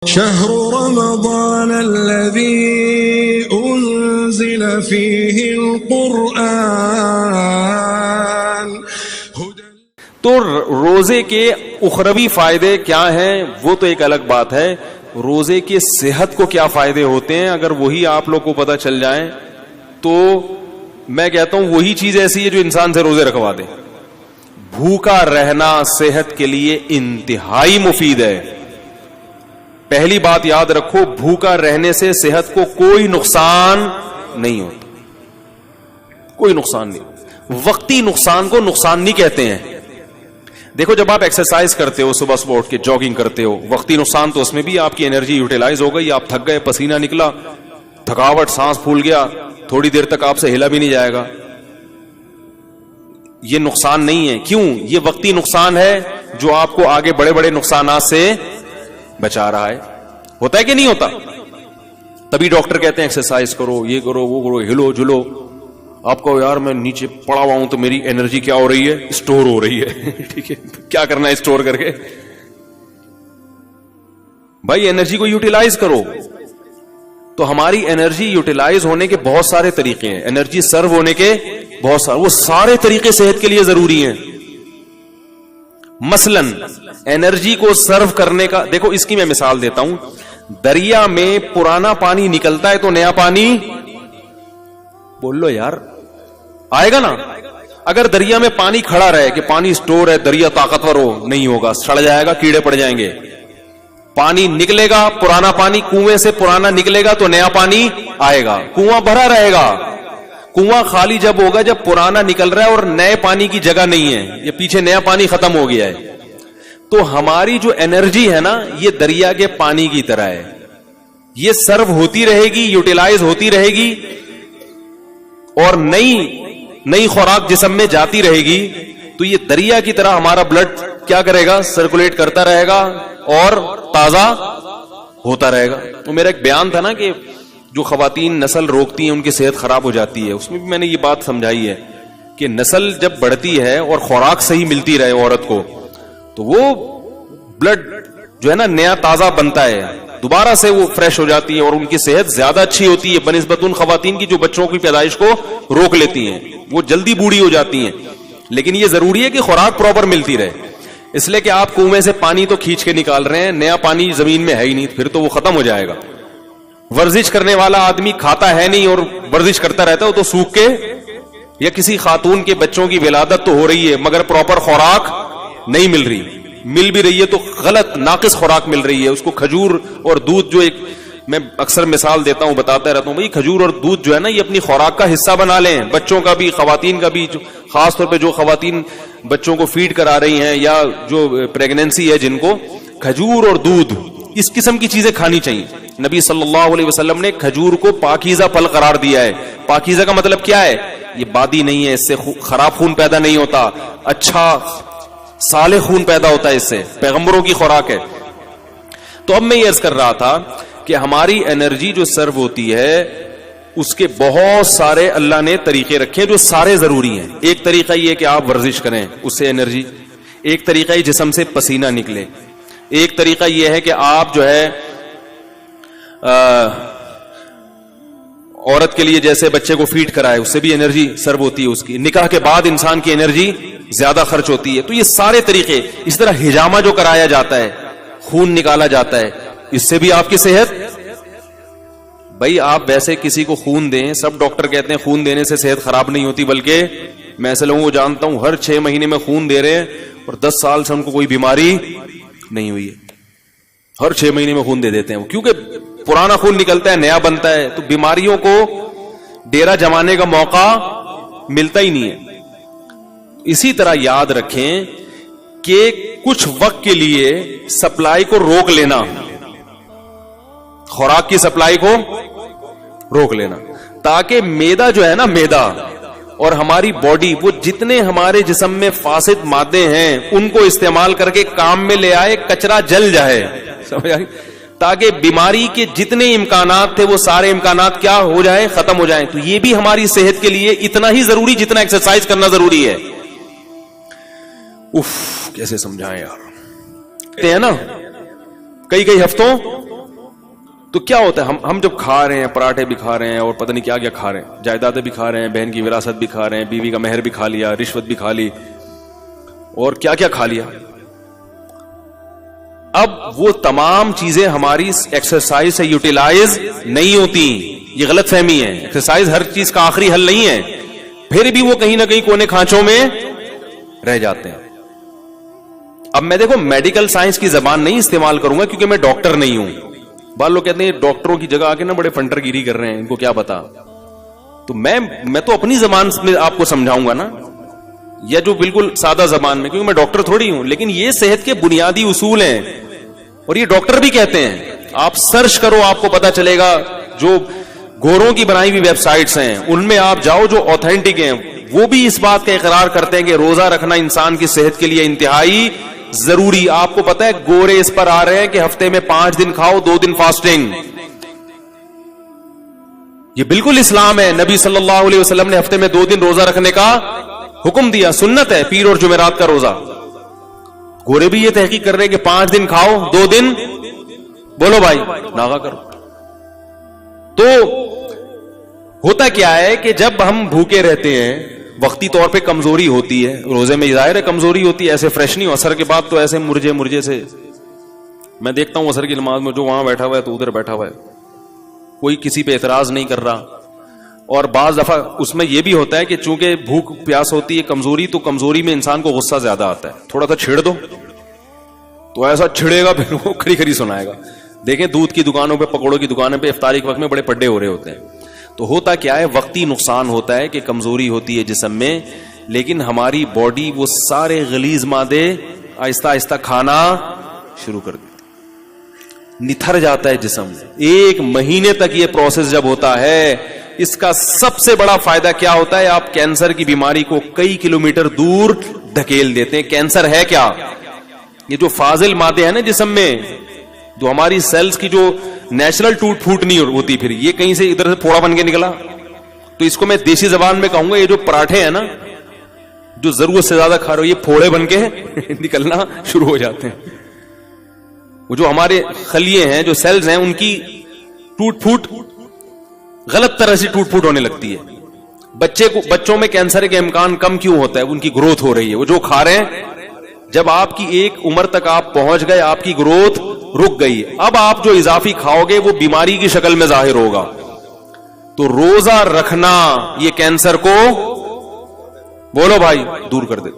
شهر رمضان الذي أنزل فيه القرآن. تو روزے کے اخروی فائدے کیا ہیں وہ تو ایک الگ بات ہے. روزے کی صحت کو کیا فائدے ہوتے ہیں اگر وہی آپ لوگ کو پتہ چل جائیں تو میں کہتا ہوں وہی چیز ایسی ہے جو انسان سے روزے رکھوا دے. بھوکا رہنا صحت کے لیے انتہائی مفید ہے. پہلی بات یاد رکھو, بھوکا رہنے سے صحت کو کوئی نقصان نہیں ہوتا, کوئی نقصان نہیں. وقتی نقصان کو نقصان نہیں کہتے ہیں. دیکھو جب آپ ایکسرسائز کرتے ہو, صبح صبح اٹھ کے جاگنگ کرتے ہو, وقتی نقصان تو اس میں بھی آپ کی انرجی یوٹیلائز ہو گئی, آپ تھک گئے, پسینہ نکلا, تھکاوٹ, سانس پھول گیا, تھوڑی دیر تک آپ سے ہلا بھی نہیں جائے گا. یہ نقصان نہیں ہے. کیوں؟ یہ وقتی نقصان ہے جو آپ کو آگے بڑے بڑے نقصانات سے بچا رہا ہے. ہوتا ہے کہ نہیں ہوتا؟ تبھی ڈاکٹر کہتے ہیں ایکسرسائز کرو, یہ کرو, وہ کرو, ہلو جلو. آپ کو یار میں نیچے پڑا ہوا ہوں تو میری انرجی کیا ہو رہی ہے؟ اسٹور ہو رہی ہے. ٹھیک ہے, کیا کرنا ہے اسٹور کر کے؟ بھائی انرجی کو یوٹیلائز کرو. تو ہماری انرجی یوٹیلائز ہونے کے بہت سارے طریقے ہیں, انرجی سرو ہونے کے بہت سارے, وہ سارے طریقے صحت کے لیے ضروری ہیں. مثلا انرجی کو سرو کرنے کا دیکھو, اس کی میں مثال دیتا ہوں. دریا میں پرانا پانی نکلتا ہے تو نیا پانی, بول لو یار, آئے گا نا. اگر دریا میں پانی کھڑا رہے کہ پانی سٹور ہے, دریا طاقتور ہو, نہیں ہوگا, سڑ جائے گا, کیڑے پڑ جائیں گے. پانی نکلے گا, پرانا پانی کنویں سے پرانا نکلے گا تو نیا پانی آئے گا. کنواں بھرا رہے گا. کنواں خالی جب ہوگا جب پرانا نکل رہا ہے اور نئے پانی کی جگہ نہیں ہے, یہ پیچھے نیا پانی ختم ہو گیا ہے. تو ہماری جو انرجی ہے نا, یہ دریا کے پانی کی طرح ہے. یہ سرو ہوتی رہے گی, یوٹیلائز ہوتی رہے گی, اور نئی خوراک جسم میں جاتی رہے گی. تو یہ دریا کی طرح ہمارا بلڈ کیا کرے گا؟ سرکولیٹ کرتا رہے گا اور تازہ ہوتا رہے گا. تو میرا ایک بیان تھا نا کہ جو خواتین نسل روکتی ہیں ان کی صحت خراب ہو جاتی ہے, اس میں بھی میں نے یہ بات سمجھائی ہے کہ نسل جب بڑھتی ہے اور خوراک صحیح ملتی رہے عورت کو, تو وہ بلڈ جو ہے نا نیا تازہ بنتا ہے, دوبارہ سے وہ فریش ہو جاتی ہے اور ان کی صحت زیادہ اچھی ہوتی ہے بنسبت ان خواتین کی جو بچوں کی پیدائش کو روک لیتی ہیں. وہ جلدی بوڑھی ہو جاتی ہیں. لیکن یہ ضروری ہے کہ خوراک پراپر ملتی رہے. اس لیے کہ آپ کنویں سے پانی تو کھینچ کے نکال رہے ہیں, نیا پانی زمین میں ہے ہی نہیں, پھر تو وہ ختم ہو جائے گا. ورزش کرنے والا آدمی کھاتا ہے نہیں اور ورزش کرتا رہتا ہے, تو سوکھ کے, یا کسی خاتون کے بچوں کی ولادت تو ہو رہی ہے مگر پراپر خوراک نہیں مل رہی, مل بھی رہی ہے تو غلط ناقص خوراک مل رہی ہے. اس کو کھجور اور دودھ, جو ایک میں اکثر مثال دیتا ہوں, بتاتا رہتا ہوں, بھائی کھجور اور دودھ جو ہے نا یہ اپنی خوراک کا حصہ بنا لیں, بچوں کا بھی, خواتین کا بھی. خاص طور پہ جو خواتین بچوں کو فیڈ کرا رہی ہیں یا جو پریگنینسی ہے جن کو, کھجور اور دودھ اس قسم کی چیزیں کھانی چاہیے. نبی صلی اللہ علیہ وسلم نے کھجور کو پاکیزہ پھل قرار دیا ہے. پاکیزہ کا مطلب کیا ہے؟ یہ بادی نہیں ہے, اس سے خراب خون پیدا نہیں ہوتا, اچھا صالح خون پیدا ہوتا ہے اس سے, پیغمبروں کی خوراک ہے. تو اب میں یہ عرض کر رہا تھا کہ ہماری انرجی جو سرو ہوتی ہے اس کے بہت سارے اللہ نے طریقے رکھے جو سارے ضروری ہیں. ایک طریقہ یہ کہ آپ ورزش کریں, اس سے انرجی. ایک طریقہ یہ جسم سے پسینہ نکلے. ایک طریقہ یہ ہے کہ آپ جو ہے عورت کے لیے جیسے بچے کو فیڈ کرائے, اس سے بھی انرجی سرو ہوتی ہے. اس کی نکاح کے بعد انسان کی انرجی زیادہ خرچ ہوتی ہے. تو یہ سارے طریقے. اس طرح ہجامہ جو کرایا جاتا ہے, خون نکالا جاتا ہے, اس سے بھی آپ کی صحت. بھائی آپ ویسے کسی کو خون دیں, سب ڈاکٹر کہتے ہیں خون دینے سے صحت خراب نہیں ہوتی, بلکہ میں ایسے لوگوں کو جانتا ہوں ہر 6 مہینے میں خون دے رہے ہیں اور 10 سال سے ان کو کوئی بیماری نہیں ہوئی ہے. ہر 6 مہینے میں خون دے دیتے ہیں, کیونکہ پرانا خون نکلتا ہے, نیا بنتا ہے, تو بیماریوں کو ڈیرا جمانے کا موقع ملتا ہی نہیں ہے. اسی طرح یاد رکھیں کہ کچھ وقت کے لیے سپلائی کو روک لینا, خوراک کی سپلائی کو روک لینا, تاکہ میدا جو ہے نا, میدا اور ہماری باڈی, وہ جتنے ہمارے جسم میں فاسد مادے ہیں ان کو استعمال کر کے کام میں لے آئے, کچرا جل جائے, سمجھ آئی, تاکہ بیماری کے جتنے امکانات تھے وہ سارے امکانات کیا ہو جائیں, ختم ہو جائیں. تو یہ بھی ہماری صحت کے لیے اتنا ہی ضروری جتنا ایکسرسائز کرنا ضروری ہے. کیسے سمجھائیں یار, نا کئی ہفتوں تو کیا ہوتا ہے, ہم جب کھا رہے ہیں, پراٹھے بھی کھا رہے ہیں اور پتہ نہیں کیا کیا کھا رہے ہیں, جائیدادیں بھی کھا رہے ہیں, بہن کی وراثت بھی کھا رہے ہیں, بیوی کا مہر بھی کھا لیا, رشوت بھی کھا لی, اور کیا کیا کھا لیا. اب وہ تمام چیزیں ہماری ایکسرسائز سے یوٹیلائز نہیں ہوتی. یہ غلط فہمی ہے. ایکسرسائز ہر چیز کا آخری حل نہیں ہے, پھر بھی وہ کہیں نہ کہیں کونے کھانچوں میں رہ جاتے ہیں. اب میں دیکھو میڈیکل سائنس کی زبان نہیں استعمال کروں گا کیونکہ میں ڈاکٹر نہیں ہوں. بعض لوگ کہتے ہیں ڈاکٹروں کی جگہ آ کے نا بڑے فنٹر گیری کر رہے ہیں, ان کو کیا پتا. تو میں تو اپنی زبان میں آپ کو سمجھاؤں گا نا, یا جو بالکل سادہ زبان میں, کیونکہ میں ڈاکٹر تھوڑی ہوں. لیکن یہ صحت کے بنیادی اصول ہیں اور یہ ڈاکٹر بھی کہتے ہیں. آپ سرچ کرو, آپ کو پتا چلے گا. جو گوروں کی بنائی ہوئی ویب سائٹس ہیں ان میں آپ جاؤ, جو اوتھینٹک ہیں, وہ بھی اس بات کا اقرار کرتے ہیں کہ روزہ رکھنا انسان کی صحت کے لیے انتہائی ضروری. آپ کو پتا ہے گورے اس پر آ رہے ہیں کہ ہفتے میں 5 دن کھاؤ, 2 دن فاسٹنگ. یہ بالکل اسلام ہے. نبی صلی اللہ علیہ وسلم نے ہفتے میں 2 دن روزہ رکھنے کا حکم دیا, سنت ہے, پیر اور جمعرات کا روزہ. گورے بھی یہ تحقیق کر رہے ہیں کہ 5 دن کھاؤ, 2 دن بولو بھائی ناغا کرو. تو ہوتا کیا ہے کہ جب ہم بھوکے رہتے ہیں, وقتی طور پہ کمزوری ہوتی ہے, روزے میں ظاہر ہے کمزوری ہوتی ہے, ایسے فریش نہیں ہو. اثر کے بعد تو ایسے مرجے سے میں دیکھتا ہوں اثر کی نماز میں, جو وہاں بیٹھا ہوا ہے تو ادھر بیٹھا ہوا ہے, کوئی کسی پہ اعتراض نہیں کر رہا. اور بعض دفعہ اس میں یہ بھی ہوتا ہے کہ چونکہ بھوک پیاس ہوتی ہے, کمزوری, تو کمزوری میں انسان کو غصہ زیادہ آتا ہے. تھوڑا سا چھیڑ دو تو ایسا چھڑے گا, پھر وہ کھڑی کھڑی سنائے گا. دیکھیں دودھ کی دکانوں پہ, پکوڑوں کی دکانوں پہ افطاری کے وقت میں بڑے پڈے ہو رہے ہوتے ہیں. تو ہوتا کیا ہے, وقتی نقصان ہوتا ہے کہ کمزوری ہوتی ہے جسم میں, لیکن ہماری باڈی وہ سارے غلیظ مادے آہستہ آہستہ کھانا شروع کر دیتی, نتھر جاتا ہے جسم. 1 مہینے تک یہ پروسیس جب ہوتا ہے, اس کا سب سے بڑا فائدہ کیا ہوتا ہے, آپ کینسر کی بیماری کو کئی کلومیٹر دور دھکیل دیتے ہیں. کینسر ہے کیا, یہ جو فاضل مادے ہیں نا جسم میں, جو ہماری سیلز کی جو نیچرل ٹوٹ پھوٹ نہیں ہوتی, پھر یہ کہیں سے ادھر سے پھوڑا بن کے نکلا. تو اس کو میں دیسی زبان میں کہوں گا, یہ جو پراٹھے ہیں نا جو ضرورت سے زیادہ کھا رہے ہو, یہ پھوڑے بن کے نکلنا شروع ہو جاتے ہیں. وہ جو ہمارے خلیے ہیں, جو سیلز ہیں, ان کی ٹوٹ پھوٹ غلط طرح سے ٹوٹ پھوٹ ہونے لگتی ہے. بچوں میں کینسر کے امکان کم کیوں ہوتا ہے, ان کی گروتھ ہو رہی ہے. وہ جو کھا رہے ہیں, جب آپ کی ایک عمر تک آپ پہنچ گئے, آپ کی گروتھ رک گئی, اب آپ جو اضافی کھاؤ گے وہ بیماری کی شکل میں ظاہر ہوگا. تو روزہ رکھنا یہ کینسر کو, بولو بھائی, دور کر دے.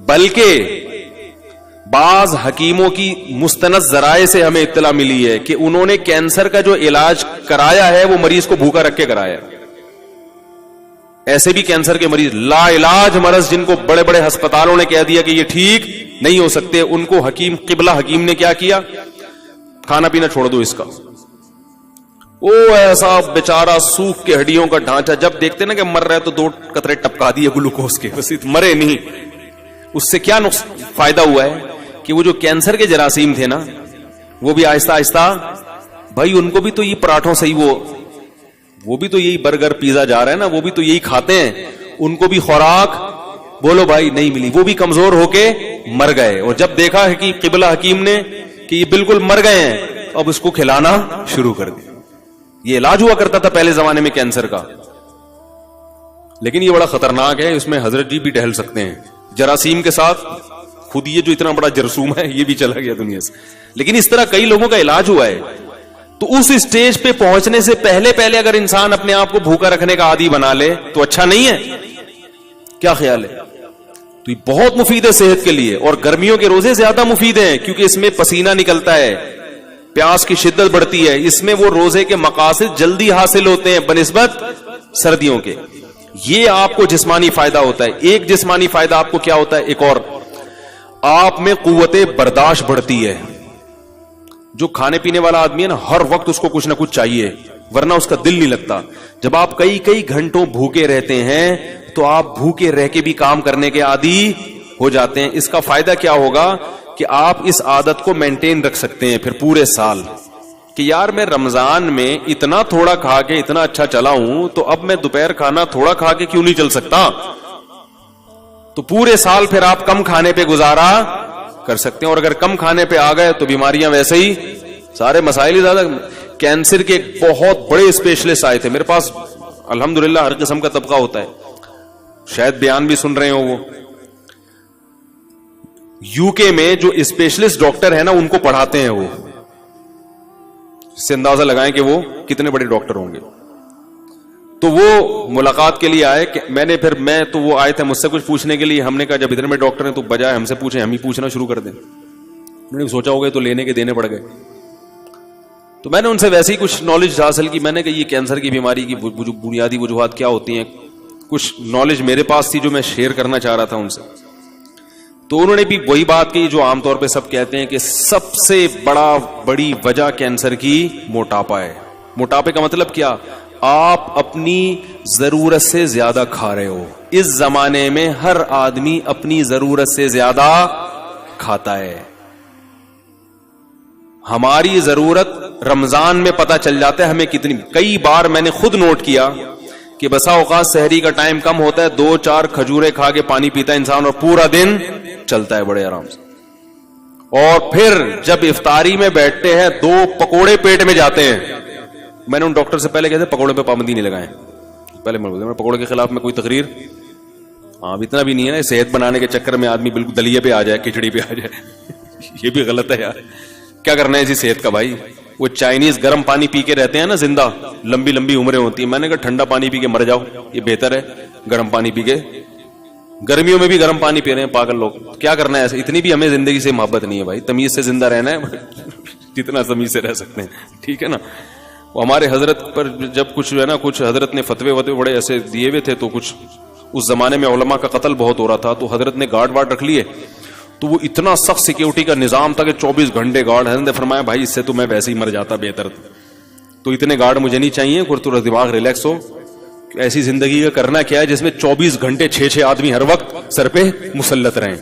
بلکہ بعض حکیموں کی مستند ذرائع سے ہمیں اطلاع ملی ہے کہ انہوں نے کینسر کا جو علاج کرایا ہے وہ مریض کو بھوکا رکھ کے کرایا. ایسے بھی کینسر کے مریض لا علاج مرض, جن کو بڑے بڑے ہسپتالوں نے کہہ دیا کہ یہ ٹھیک نہیں ہو سکتے, ان کو قبلہ حکیم نے کیا کیا, کھانا پینا چھوڑ دو اس کا. وہ ایسا بیچارہ سوکھ کے ہڈیوں کا ڈھانچہ, جب دیکھتے نا کہ مر رہا ہے تو 2 قطرے ٹپکا دیے گلوکوز کے, بس مرے نہیں. اس سے کیا فائدہ ہوا ہے کہ وہ جو کینسر کے جراثیم تھے نا, وہ بھی آہستہ آہستہ, بھائی ان کو بھی تو یہ پراٹھوں سے ہی وہ بھی تو یہی برگر پیزا جا رہا ہے نا, وہ بھی تو یہی کھاتے ہیں, ان کو بھی خوراک, بولو بھائی, نہیں ملی. وہ بھی کمزور ہو کے مر گئے. اور جب دیکھا ہے کہ قبلہ حکیم نے کہ یہ بالکل مر گئے ہیں, اب اس کو کھلانا شروع کر دیا. یہ علاج ہوا کرتا تھا پہلے زمانے میں کینسر کا, لیکن یہ بڑا خطرناک ہے. اس میں حضرت جی بھی ٹہل سکتے ہیں جراثیم کے ساتھ. خود یہ جو اتنا بڑا جرثوم ہے یہ بھی چلا گیا دنیا سے, لیکن اس طرح کئی لوگوں کا علاج ہوا ہے. تو اس اسٹیج پہ پہنچنے سے پہلے اگر انسان اپنے آپ کو بھوکا رکھنے کا عادی بنا لے تو اچھا نہیں ہے. کیا خیال ہے؟ تو یہ بہت مفید ہے صحت کے لیے. اور گرمیوں کے روزے زیادہ مفید ہیں کیونکہ اس میں پسینہ نکلتا ہے, پیاس کی شدت بڑھتی ہے, اس میں وہ روزے کے مقاصد جلدی حاصل ہوتے ہیں بنسبت سردیوں کے. یہ آپ کو جسمانی فائدہ ہوتا ہے. ایک جسمانی فائدہ آپ کو کیا ہوتا ہے, ایک اور, آپ میں قوت برداشت بڑھتی ہے. جو کھانے پینے والا آدمی ہے نا, ہر وقت اس کو کچھ نہ کچھ چاہیے, ورنہ اس کا دل نہیں لگتا. جب آپ کئی گھنٹوں بھوکے رہتے ہیں تو آپ بھوکے رہ کے بھی کام کرنے کے عادی ہو جاتے ہیں. اس کا فائدہ کیا ہوگا کہ آپ اس عادت کو مینٹین رکھ سکتے ہیں پھر پورے سال, کہ یار میں رمضان میں اتنا تھوڑا کھا کے اتنا اچھا چلا ہوں, تو اب میں دوپہر کھانا تھوڑا کھا کے کیوں نہیں چل سکتا. تو پورے سال پھر آپ کم کھانے پہ گزارا کر سکتے ہیں. اور اگر کم کھانے پہ آ گئے تو بیماریاں ویسے ہی, سارے مسائل ہی زیادہ. کینسر کے ایک بہت بڑے اسپیشلسٹ آئے تھے میرے پاس. الحمدللہ ہر قسم کا طبقہ ہوتا ہے, شاید بیان بھی سن رہے ہو. وہ یو کے میں جو اسپیشلسٹ ڈاکٹر ہے نا ان کو پڑھاتے ہیں, وہ اس سے اندازہ لگائیں کہ وہ کتنے بڑے ڈاکٹر ہوں گے. تو وہ ملاقات کے لیے آئے کہ میں تو وہ آئے تھے مجھ سے کچھ پوچھنے کے لیے. ہم نے کہا جب اتنے بڑے ڈاکٹر ہیں تو بجائے ہم سے پوچھیں ہم ہی پوچھنا شروع کر دیں. انہوں نے سوچا ہوگا تو لینے کے دینے پڑ گئے. تو میں نے ان سے ویسے ہی کچھ نالج حاصل کی. میں نے کہا یہ کینسر کی بیماری کی بنیادی وجوہات کیا ہوتی ہیں, کچھ نالج میرے پاس تھی جو میں شیئر کرنا چاہ رہا تھا ان سے. تو انہوں نے بھی وہی بات کی جو عام طور پہ سب کہتے ہیں کہ سب سے بڑی وجہ کینسر کی موٹاپا ہے. موٹاپے کا مطلب کیا؟ آپ اپنی ضرورت سے زیادہ کھا رہے ہو. اس زمانے میں ہر آدمی اپنی ضرورت سے زیادہ کھاتا ہے. ہماری ضرورت رمضان میں پتہ چل جاتا ہے ہمیں کتنی. کئی بار میں نے خود نوٹ کیا کہ بسا اوقات سحری کا ٹائم کم ہوتا ہے, 2-4 کھجورے کھا کے پانی پیتا ہے انسان اور پورا دن چلتا ہے بڑے آرام سے. اور پھر جب افطاری میں بیٹھتے ہیں 2 پکوڑے پیٹ میں جاتے ہیں. میں نے ان ڈاکٹر سے پہلے کہتے پکوڑے پہ پابندی نہیں لگائیں. پہلے میں پکوڑے کے خلاف میں کوئی تقریر اب اتنا بھی نہیں ہے نا, صحت بنانے کے چکر میں آدمی بالکل دلیے پہ آ جائے, کھچڑی پہ آ جائے. یہ بھی غلط ہے یار. کیا کرنا ہے اسی صحت کا بھائی. وہ چائنیز گرم پانی پی کے رہتے ہیں نا زندہ, لمبی لمبی عمریں ہوتی ہیں. میں نے کہا ٹھنڈا پانی پی کے مر جاؤ, یہ بہتر ہے گرم پانی پی کے. گرمیوں میں بھی گرم پانی پی رہے ہیں پاگل لوگ. کیا کرنا ہے ایسے؟ اتنی بھی ہمیں زندگی سے محبت نہیں ہے بھائی. تمیز سے زندہ رہنا ہے جتنا تمیز سے رہ سکتے ہیں, ٹھیک ہے نا. وہ ہمارے حضرت پر جب کچھ ہے نا, کچھ حضرت نے فتوے بڑے ایسے دیے ہوئے تھے, تو کچھ اس زمانے میں علماء کا قتل بہت ہو رہا تھا, تو حضرت نے گارڈ وارڈ رکھ لیے. تو وہ اتنا سخت سیکیورٹی کا نظام تھا کہ 24 گھنٹے گارڈ. حضرت نے فرمایا بھائی اس سے تو میں ویسے ہی مر جاتا بہتر, تو اتنے گارڈ مجھے نہیں چاہیے. تھوڑا دماغ ریلیکس ہو. ایسی زندگی کا کرنا کیا ہے جس میں 24 گھنٹے 6 آدمی ہر وقت سر پہ مسلط رہیں.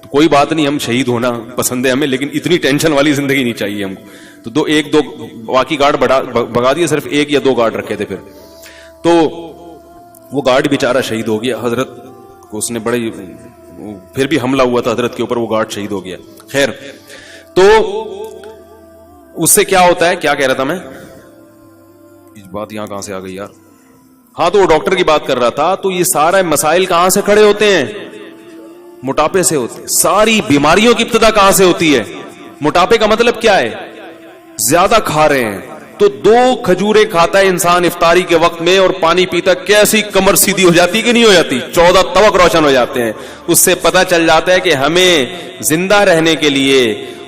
تو کوئی بات نہیں, ہم شہید ہونا پسند ہے ہمیں, لیکن اتنی ٹینشن والی زندگی نہیں چاہیے ہم کو. تو 1-2 باقی گارڈ بگا دیے, صرف 1 یا 2 گارڈ رکھے تھے. پھر تو وہ گارڈ بیچارہ شہید ہو گیا. حضرت کو اس نے بڑے, پھر بھی حملہ ہوا تھا حضرت کے اوپر, وہ گارڈ شہید ہو گیا. خیر, تو اس سے کیا ہوتا ہے, کیا کہہ رہا تھا میں, بات یہاں کہاں سے آ گئی یار. ہاں, تو وہ ڈاکٹر کی بات کر رہا تھا. تو یہ سارے مسائل کہاں سے کھڑے ہوتے ہیں؟ موٹاپے سے ہوتے ہیں. ساری بیماریوں کی ابتدا کہاں سے ہوتی ہے؟ موٹاپے کا مطلب کیا ہے؟ زیادہ کھا رہے ہیں. تو 2 کھجورے کھاتا ہے انسان افطاری کے وقت میں اور پانی پیتا, کیسی کمر سیدھی ہو جاتی کہ نہیں ہو جاتی, 14 طبق روشن ہو جاتے ہیں. اس سے پتہ چل جاتا ہے کہ ہمیں زندہ رہنے کے لیے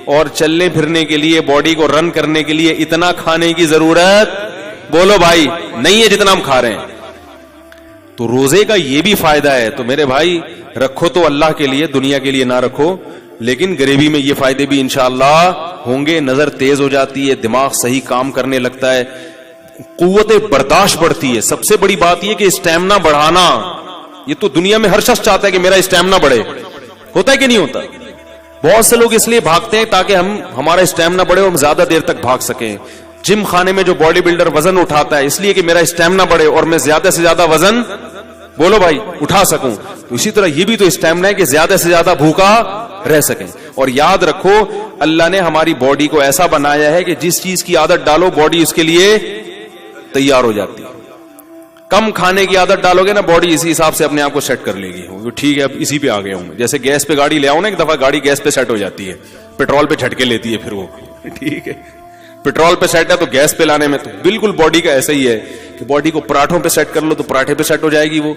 اور چلنے پھرنے کے لیے, باڈی کو رن کرنے کے لیے اتنا کھانے کی ضرورت, بولو بھائی, نہیں ہے جتنا ہم کھا رہے ہیں. تو روزے کا یہ بھی فائدہ ہے. تو میرے بھائی رکھو تو اللہ کے لیے, دنیا کے لیے نہ رکھو, لیکن غریبی میں یہ فائدے بھی انشاءاللہ ہوں گے. نظر تیز ہو جاتی ہے, دماغ صحیح کام کرنے لگتا ہے, قوت برداشت بڑھتی ہے. سب سے بڑی بات یہ کہ اسٹیمنا بڑھانا, یہ تو دنیا میں ہر شخص چاہتا ہے کہ میرا اسٹیمنا بڑھے. ہوتا ہے کہ نہیں ہوتا؟ بہت سے لوگ اس لیے بھاگتے ہیں تاکہ ہمارا اسٹیمنا بڑھے اور ہم زیادہ دیر تک بھاگ سکیں. جم خانے میں جو باڈی بلڈر وزن اٹھاتا ہے اس لیے کہ میرا اسٹیمنا بڑھے اور میں زیادہ سے زیادہ وزن, بولو بھائی, اٹھا سکوں. تو اسی طرح یہ بھی تو اسٹیمنا ہے کہ زیادہ سے زیادہ بھوکا رہ سکیں. اور یاد رکھو اللہ نے ہماری باڈی کو ایسا بنایا ہے کہ جس چیز کی عادت ڈالو باڈی اس کے لیے تیار ہو جاتی ہے. کم کھانے کی عادت ڈالو گے نا, باڈی اسی حساب سے اپنے آپ کو سیٹ کر لے گی. ٹھیک ہے اب اسی پہ آ گیا ہوں. جیسے گیس پہ گاڑی لے آؤ نا, ایک دفعہ گاڑی گیس پہ سیٹ ہو جاتی ہے, پیٹرول پہ جھٹکے لیتی ہے پھر وہ, ٹھیک ہے. پیٹرول پہ سیٹ ہے تو گیس پہ لانے میں تو بالکل باڈی کا ایسا ہی ہے کہ باڈی کو پراٹھوں پہ سیٹ کر لو تو پراٹھے پہ سیٹ ہو جائے گی, وہ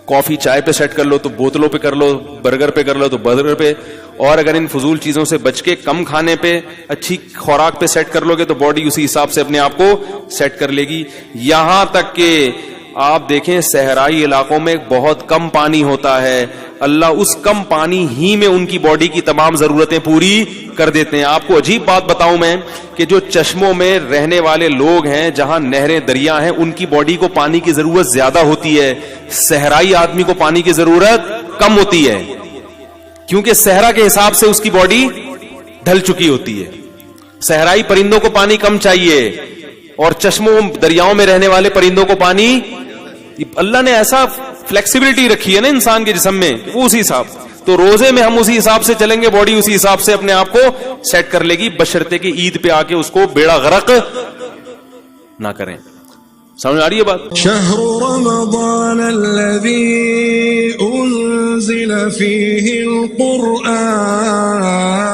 کافی چائے پہ سیٹ کر لو تو بوتلوں پہ کر لو, برگر پہ کر لو تو برگر پہ. اور اگر ان فضول چیزوں سے بچ کے کم کھانے پہ, اچھی خوراک پہ سیٹ کر لو گے تو باڈی اسی حساب سے اپنے آپ کو سیٹ کر لے گی. یہاں تک کہ آپ دیکھیں صحرائی علاقوں میں بہت کم پانی ہوتا ہے, اللہ اس کم پانی ہی میں ان کی باڈی کی تمام ضرورتیں پوری کر دیتے ہیں. آپ کو عجیب بات بتاؤں میں کہ جو چشموں میں رہنے والے لوگ ہیں, جہاں نہریں دریا ہیں, ان کی باڈی کو پانی کی ضرورت زیادہ ہوتی ہے. صحرائی آدمی کو پانی کی ضرورت کم ہوتی ہے, کیونکہ صحرا کے حساب سے اس کی باڈی ڈھل چکی ہوتی ہے. صحرائی پرندوں کو پانی کم چاہیے اور چشموں دریاؤں میں رہنے والے پرندوں کو پانی, اللہ نے ایسا فلیکسیبلٹی رکھی ہے نا انسان کے جسم میں, وہ اسی حساب. تو روزے میں ہم اسی حساب سے چلیں گے, باڈی اسی حساب سے اپنے آپ کو سیٹ کر لے گی, بشرطے کہ عید پہ آ کے اس کو بیڑا غرق نہ کریں. سمجھ آ رہی ہے بات؟ شهر رمضان الذي أنزل فيه القرآن